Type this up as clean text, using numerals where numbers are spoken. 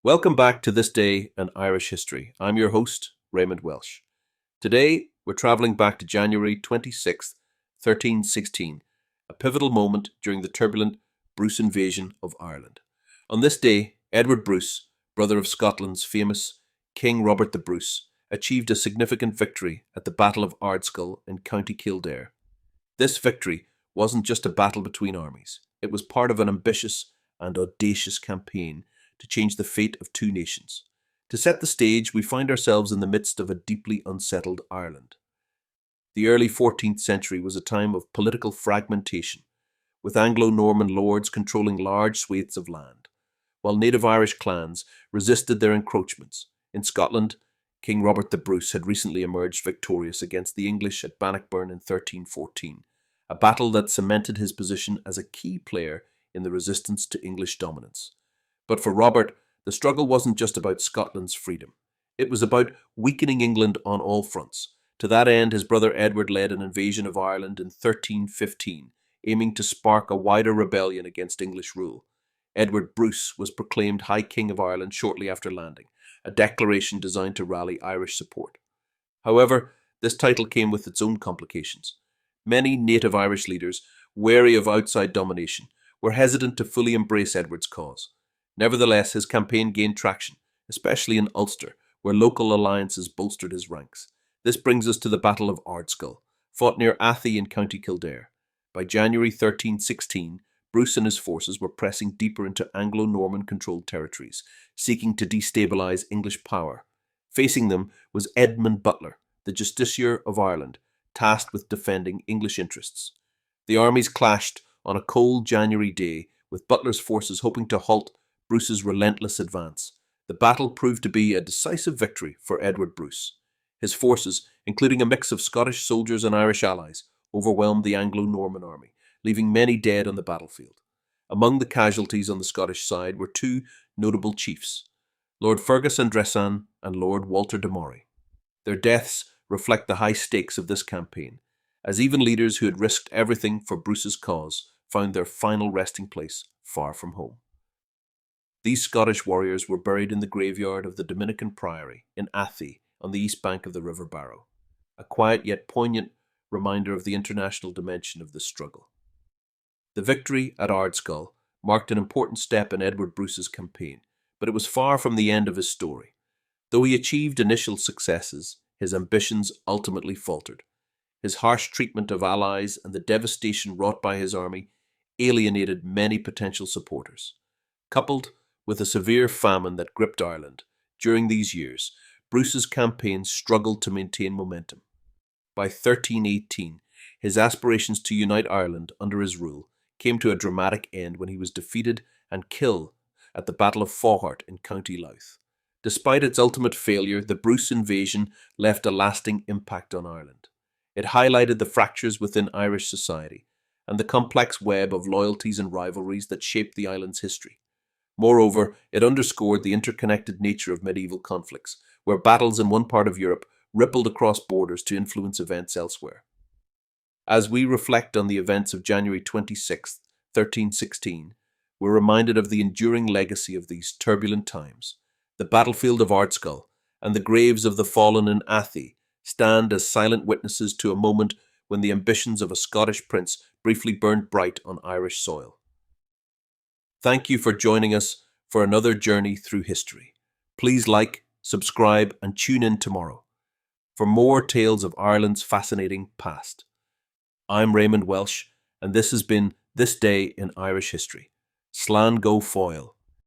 Welcome back to This Day in Irish History. I'm your host, Raymond Welsh. Today, we're travelling back to January 26th, 1316, a pivotal moment during the turbulent Bruce invasion of Ireland. On this day, Edward Bruce, brother of Scotland's famous King Robert the Bruce, achieved a significant victory at the Battle of Ardscull in County Kildare. This victory wasn't just a battle between armies, it was part of an ambitious and audacious campaign to change the fate of two nations. To set the stage, we find ourselves in the midst of a deeply unsettled Ireland. The early 14th century was a time of political fragmentation, with Anglo-Norman lords controlling large swathes of land, while native Irish clans resisted their encroachments. In Scotland, King Robert the Bruce had recently emerged victorious against the English at Bannockburn in 1314, a battle that cemented his position as a key player in the resistance to English dominance. But for Robert, the struggle wasn't just about Scotland's freedom. It was about weakening England on all fronts. To that end, his brother Edward led an invasion of Ireland in 1315, aiming to spark a wider rebellion against English rule. Edward Bruce was proclaimed High King of Ireland shortly after landing, a declaration designed to rally Irish support. However, this title came with its own complications. Many native Irish leaders, wary of outside domination, were hesitant to fully embrace Edward's cause. Nevertheless, his campaign gained traction, especially in Ulster, where local alliances bolstered his ranks. This brings us to the Battle of Ardscull, fought near Athy in County Kildare. By January 1316, Bruce and his forces were pressing deeper into Anglo-Norman controlled territories, seeking to destabilize English power. Facing them was Edmund Butler, the Justiciar of Ireland, tasked with defending English interests. The armies clashed on a cold January day, with Butler's forces hoping to halt Bruce's relentless advance. The battle proved to be a decisive victory for Edward Bruce. His forces, including a mix of Scottish soldiers and Irish allies, overwhelmed the Anglo-Norman army, leaving many dead on the battlefield. Among the casualties on the Scottish side were two notable chiefs, Lord Fergus Andresan and Lord Walter de Moray. Their deaths reflect the high stakes of this campaign, as even leaders who had risked everything for Bruce's cause found their final resting place far from home. These Scottish warriors were buried in the graveyard of the Dominican Priory in Athy on the east bank of the River Barrow, a quiet yet poignant reminder of the international dimension of this struggle. The victory at Ardscull marked an important step in Edward Bruce's campaign, but it was far from the end of his story. Though he achieved initial successes, his ambitions ultimately faltered. His harsh treatment of allies and the devastation wrought by his army alienated many potential supporters. Coupled with a severe famine that gripped Ireland during these years, Bruce's campaign struggled to maintain momentum. By 1318, his aspirations to unite Ireland under his rule came to a dramatic end when he was defeated and killed at the Battle of Faughart in County Louth. Despite its ultimate failure, the Bruce invasion left a lasting impact on Ireland. It highlighted the fractures within Irish society and the complex web of loyalties and rivalries that shaped the island's history. Moreover, it underscored the interconnected nature of medieval conflicts, where battles in one part of Europe rippled across borders to influence events elsewhere. As we reflect on the events of January 26th, 1316, we're reminded of the enduring legacy of these turbulent times. The battlefield of Ardscull and the graves of the fallen in Athy stand as silent witnesses to a moment when the ambitions of a Scottish prince briefly burned bright on Irish soil. Thank you for joining us for another journey through history. Please like, subscribe, and tune in tomorrow for more tales of Ireland's fascinating past. I'm Raymond Welsh, and this has been This Day in Irish History. Slán go Foil.